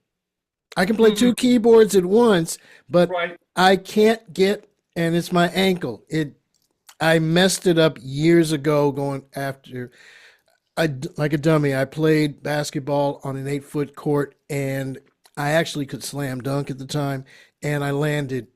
I can play Mm, two keyboards at once, but right. I can't get, and it's my ankle. I messed it up years ago going after like a dummy. I played basketball on an 8-foot court, and I actually could slam dunk at the time, and I landed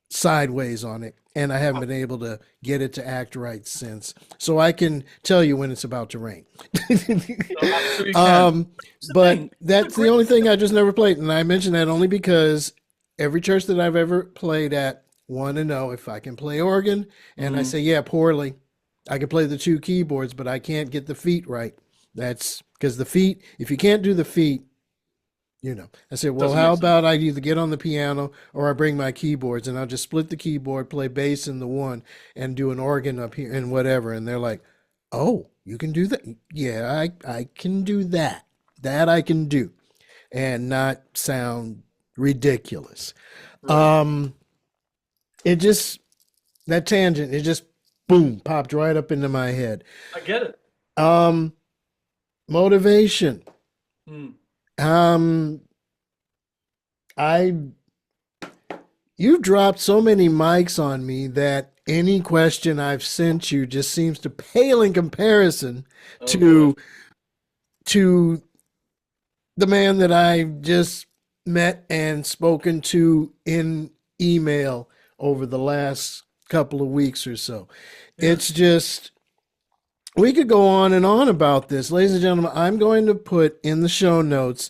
sideways on it, and I haven't been able to get it to act right since. So I can tell you when it's about to rain. So I'm sure you can. um, It's the but thing. It's a that's the great only thing thing. I just never played, and I mention that only because every church that I've ever played at want to know if I can play organ, and I Mm, say, yeah, poorly. I can play the two keyboards, but I can't get the feet right. That's because the feet, if you can't do the feet, I said, well, doesn't how make sense. about I either get on the piano or I bring my keyboards and I'll just split the keyboard, play bass in the one, and do an organ up here and whatever. And they're like, oh, you can do that? Yeah, I can do that. That I can do and not sound ridiculous. Right. Um, it just, that tangent, it just, boom, popped right up into my head. I get it. Um, Motivation. Mm. Um, I You've dropped so many mics on me that any question I've sent you just seems to pale in comparison Oh boy. to to the man that I just met and spoken to in email over the last couple of weeks or so. Yeah. It's just we could go on and on about this. Ladies and gentlemen, I'm going to put in the show notes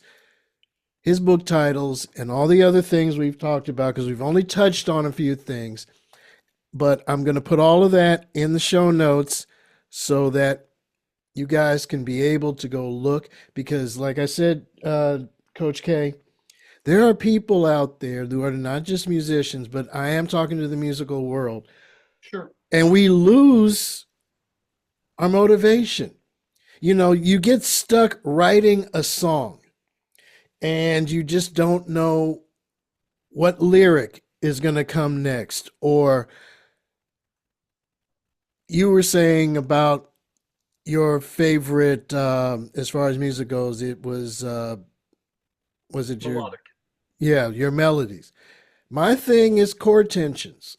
his book titles and all the other things we've talked about because we've only touched on a few things. But I'm going to put all of that in the show notes so that you guys can be able to go look. Because, like I said, Coach K, there are people out there who are not just musicians, but I am talking to the musical world, Sure. and we lose our motivation. You get stuck writing a song and you just don't know what lyric is going to come next. Or you were saying about your favorite, as far as music goes, it was it your, Melodic. yeah, your melodies. My thing is chord tensions.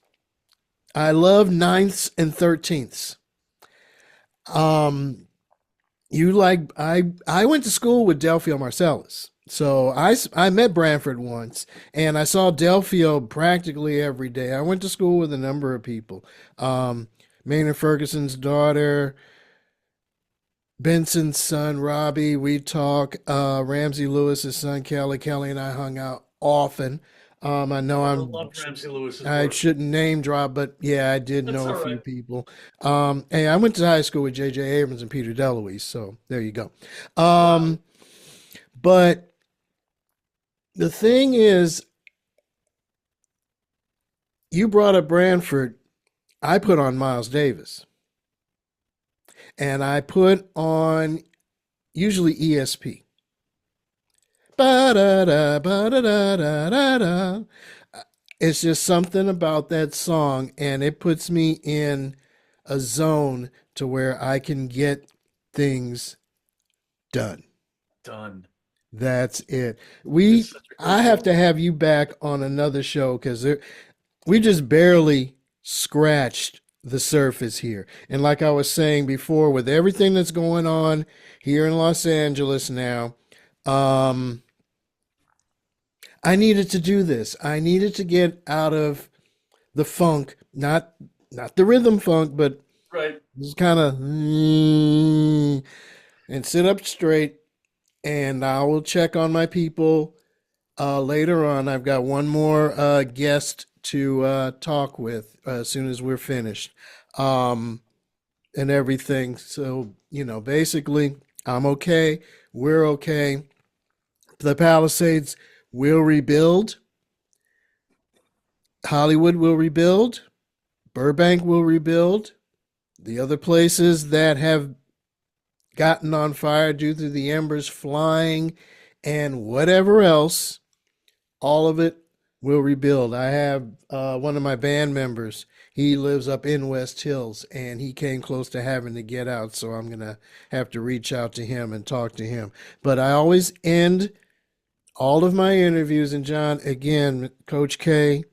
I love ninths and thirteenths. Um, I went to school with Delphio Marcellus. So I met Branford once and I saw Delphio practically every day. I went to school with a number of people. Maynard Ferguson's daughter, Benson's son, Robbie, we talk. Ramsey Lewis's son, Kelly. Kelly and I hung out often. I know I love Ramsey Lewis's I work. shouldn't name drop, but yeah, I did That's know a all few right. people. And I went to high school with J.J. Abrams and Peter DeLuise, so there you go. Wow. Um, but the thing is, you brought up Branford. I put on Miles Davis, and I put on usually ESP. Ba da da ba da da da da da. It's just something about that song, and it puts me in a zone to where I can get things done. Done. That's it. It's We such a great I have song. to have you back on another show because we just barely scratched the surface here. And like I was saying before, with everything that's going on here in Los Angeles now, um, I needed to do this. I needed to get out of the funk, not the rhythm funk, but Right. just kind of and sit up straight. And I will check on my people later on. I've got one more guest to talk with as soon as we're finished, um, and everything. So basically, I'm okay. We're okay. The Palisades will rebuild. Hollywood will rebuild. Burbank will rebuild. The other places that have gotten on fire due to the embers flying and whatever else, all of it will rebuild. I have one of my band members. He lives up in West Hills and he came close to having to get out. So I'm going to have to reach out to him and talk to him. But I always end all of my interviews. And John, again, Coach K,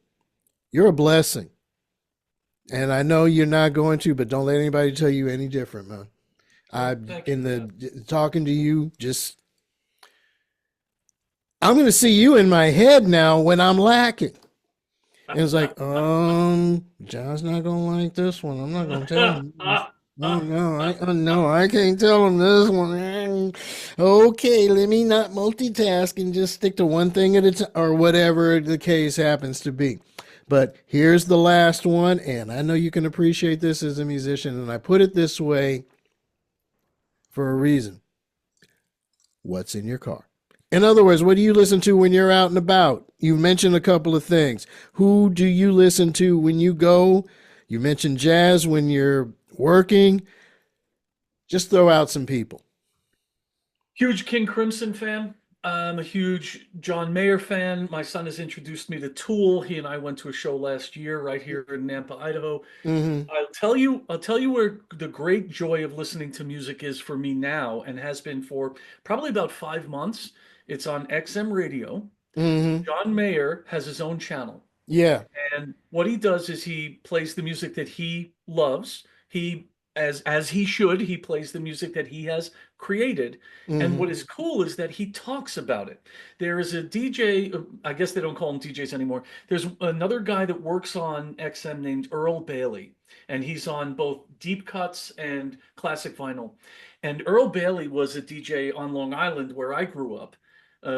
you're a blessing. And I know you're not going to, but don't let anybody tell you any different, man. I Well, thank you in for that. the talking to you, just I'm going to see you in my head now when I'm lacking. And it's like, John's not going to like this one. I'm not going to tell him. Oh no, no, I can't tell him this one. Okay, let me not multitask and just stick to one thing at a time, or whatever the case happens to be. But here's the last one, and I know you can appreciate this as a musician, and I put it this way for a reason. What's in your car? In other words, what do you listen to when you're out and about? You mentioned a couple of things. Who do you listen to when you go? You mentioned jazz when you're working. Just throw out some people. Huge King Crimson fan. I'm a huge John Mayer fan. My son has introduced me to Tool. He and I went to a show last year right here in Nampa, Idaho. Mm-hmm. I'll tell you where the great joy of listening to music is for me now and has been for probably about 5 months. It's on XM radio. Mm-hmm. John Mayer has his own channel. Yeah. And what he does is he plays the music that he loves. He as he should, he plays the music that he has created. And Mm-hmm. what is cool is that he talks about it. There is a DJ, I guess they don't call them DJs anymore. There's another guy that works on XM named Earl Bailey, and he's on both deep cuts and classic vinyl. And Earl Bailey was a DJ on Long Island where I grew up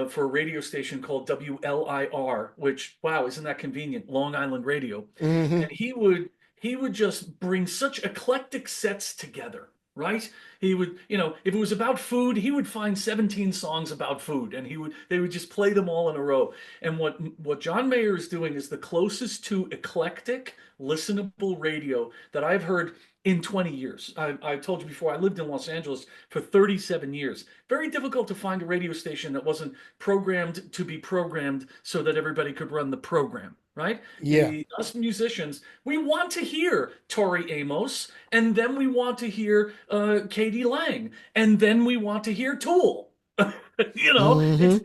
for a radio station called WLIR, which, wow, isn't that convenient? Long Island Radio. Mm-hmm. And he would just bring such eclectic sets together, right? He would, if it was about food, he would find 17 songs about food and they would just play them all in a row. And what John Mayer is doing is the closest to eclectic, listenable radio that I've heard in 20 years. I told you before, I lived in Los Angeles for 37 years. Very difficult to find a radio station that wasn't programmed to be programmed so that everybody could run the program, right? Yeah. Us musicians, we want to hear Tori Amos, and then we want to hear Katie Lang, and then we want to hear Tool. It's Mm-hmm.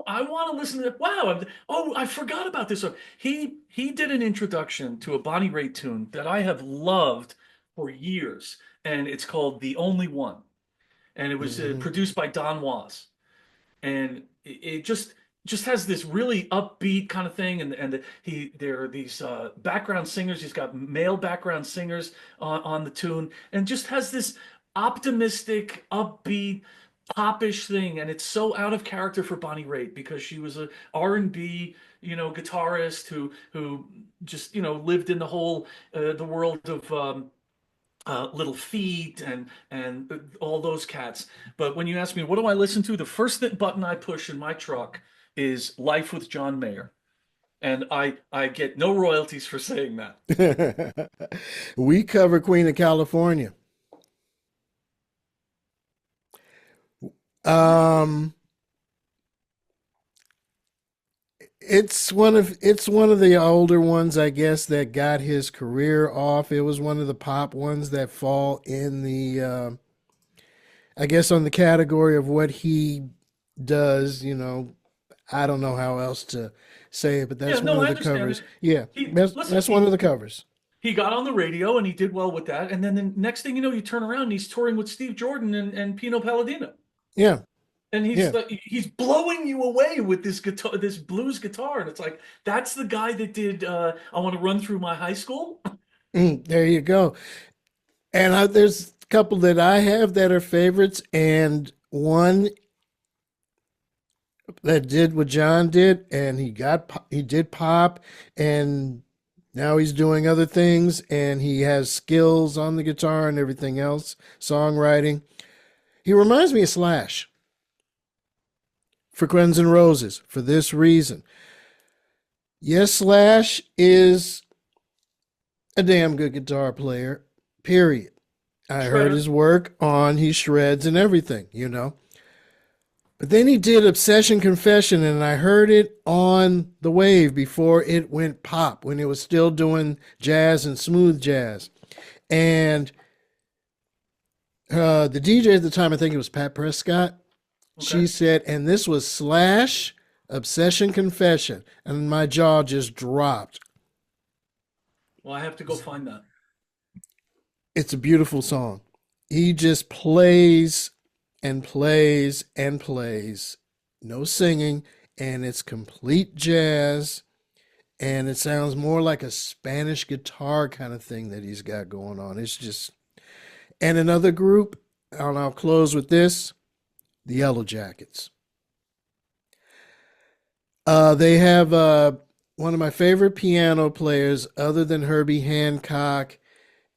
I want to listen to wow. Oh, I forgot about this. So he did an introduction to a Bonnie Raitt tune that I have loved for years, and it's called "The Only One," and it was Mm-hmm. produced by Don Was, and it just has this really upbeat kind of thing, and there are these background singers. He's got male background singers on the tune, and just has this. optimistic, upbeat, popish thing, and it's so out of character for Bonnie Raitt because she was a R&B, guitarist who just lived in the whole the world of Little Feat and all those cats. But when you ask me what do I listen to, the first button I push in my truck is Life with John Mayer, and I get no royalties for saying that. We cover Queen of California. Um, it's one of the older ones, I guess, that got his career off. It was one of the pop ones that fall in the, I guess, on the category of what he does. I don't know how else to say it, but Yeah, that's one no, of I the understand covers. it. Yeah, He that's listen, that's one of the covers. he got on the radio and he did well with that. And then the next thing you know, you turn around and he's touring with Steve Jordan and Pino Palladino. Yeah, And he's yeah. like he's blowing you away with this guitar, this blues guitar. And it's like, that's the guy that did I Want to Run Through My High School. There you go. And there's a couple that I have that are favorites, and one that did what John did, and he did pop, and now he's doing other things, and he has skills on the guitar and everything else, songwriting. He reminds me of Slash for Guns N' Roses for this reason. Yes, Slash is a damn good guitar player, period. I heard Shredder. his work on He Shreds and everything. But then he did Obsession Confession, and I heard it on the wave before it went pop, when it was still doing jazz and smooth jazz. And the DJ at the time, I think it was Pat Prescott, Okay. she said, and this was Slash Obsession Confession. And my jaw just dropped. Well, I have to go find that. It's a beautiful song. He just plays and plays and plays, no singing, and it's complete jazz. And it sounds more like a Spanish guitar kind of thing that he's got going on. It's just, and another group, and I'll close with this, the Yellow Jackets. They have one of my favorite piano players, other than Herbie Hancock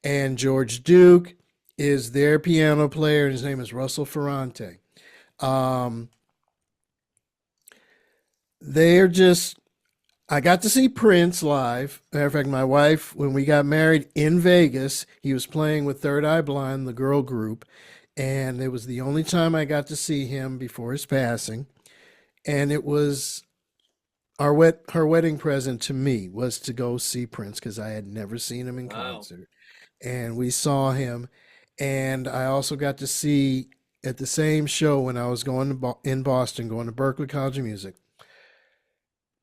and George Duke, is their piano player, and his name is Russell Ferrante. Um, they're just, I got to see Prince live. Matter of fact, my wife, when we got married in Vegas, he was playing with Third Eye Blind, the girl group, and it was the only time I got to see him before his passing. And it was her wedding present to me was to go see Prince because I had never seen him in Wow. concert. And we saw him. And I also got to see at the same show when I was going in Boston, going to Berklee College of Music,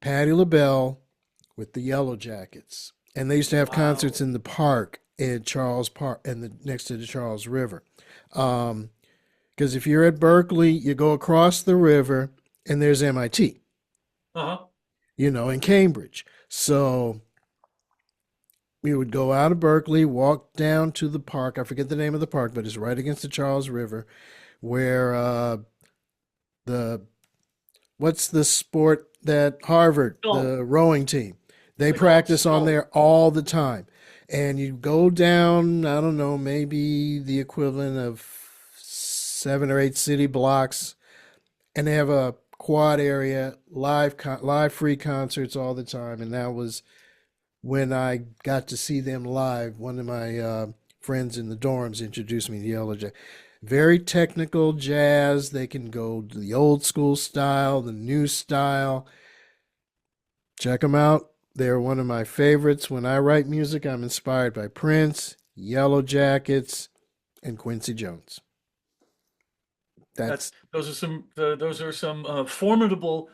Patti LaBelle with the Yellow Jackets. And they used to have concerts Wow. in the park at Charles Park and next to the Charles River. Because if you're at Berkeley, you go across the river and there's MIT, Uh-huh. in Cambridge. So we would go out of Berkeley, walk down to the park. I forget the name of the park, but it's right against the Charles River, where the what's the sport that Harvard, Golf. the rowing team, they They call it practice on golf. there all the time. And you go down, I don't know, maybe the equivalent of 7 or 8 city blocks, and they have a quad area, live free concerts all the time. And that was when I got to see them live. One of my friends in the dorms introduced me to Yellow Jack. Very technical jazz. They can go to the old school style, the new style. Check them out. They're one of my favorites. When I write music, I'm inspired by Prince, Yellow Jackets, and Quincy Jones. That's That's those are some formidable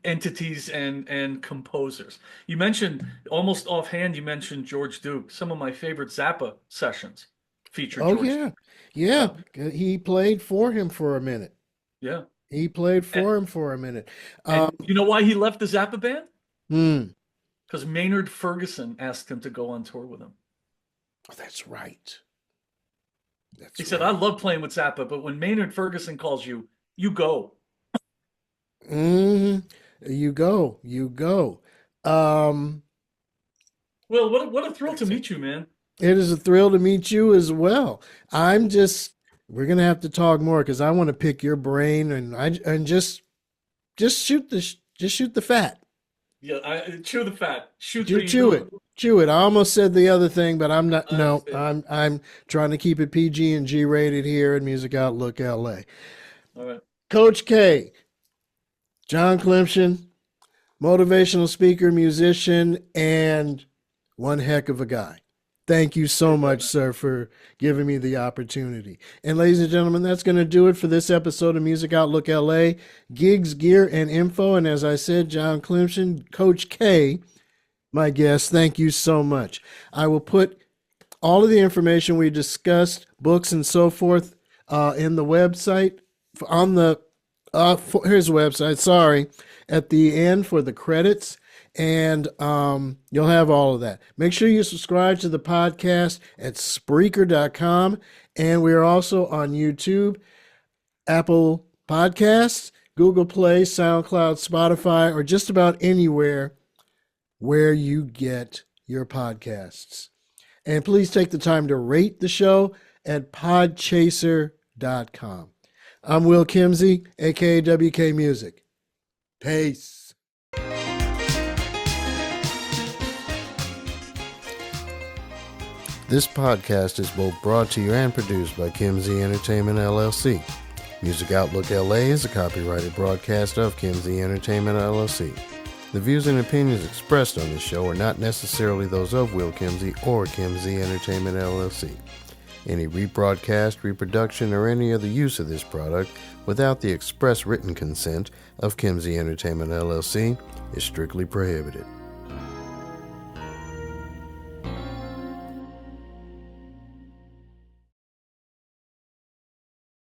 entities and composers. You mentioned almost offhand. You mentioned George Duke. Some of my favorite Zappa sessions feature oh George yeah, Duke. yeah. Uh, He played for him for a minute. yeah, He played and, for him for a minute. and you know why he left the Zappa band? Hmm. Because Maynard Ferguson asked him to go on tour with him. Oh, that's right. That's He said, right. I love playing with Zappa, but when Maynard Ferguson calls you, you go. Hmm. You go. You go. Um, Well, what a thrill to meet you, man. it is a thrill to meet you as well. I'm just, we're gonna have to talk more because I want to pick your brain and just shoot the fat. Yeah, chew the fat. Shoot Chew, the chew it. little. Chew it. I almost said the other thing, but I'm not. I No, understand. I'm trying to keep it PG and G rated here at Music Outlook LA. All right. Coach K, John Klymshyn, motivational speaker, musician, and one heck of a guy. Thank you so Great guy, much, man. sir, for giving me the opportunity. And ladies and gentlemen, that's going to do it for this episode of Music Outlook LA. Gigs, gear, and info. And as I said, John Klymshyn, Coach K, my guest, thank you so much. I will put all of the information we discussed, books and so forth, in the website on the here's the website. Sorry, at the end for the credits, and you'll have all of that. Make sure you subscribe to the podcast at Spreaker.com, and we are also on YouTube, Apple Podcasts, Google Play, SoundCloud, Spotify, or just about anywhere where you get your podcasts. And please take the time to rate the show at podchaser.com. I'm Will Kimsey, aka WK Music. Peace. This podcast is both brought to you and produced by Kimsey Entertainment LLC. Music Outlook LA is a copyrighted broadcast of Kimsey Entertainment LLC. The views and opinions expressed on this show are not necessarily those of Will Kimsey or Kimsey Entertainment LLC. Any rebroadcast, reproduction, or any other use of this product without the express written consent of Kimsey Entertainment LLC is strictly prohibited.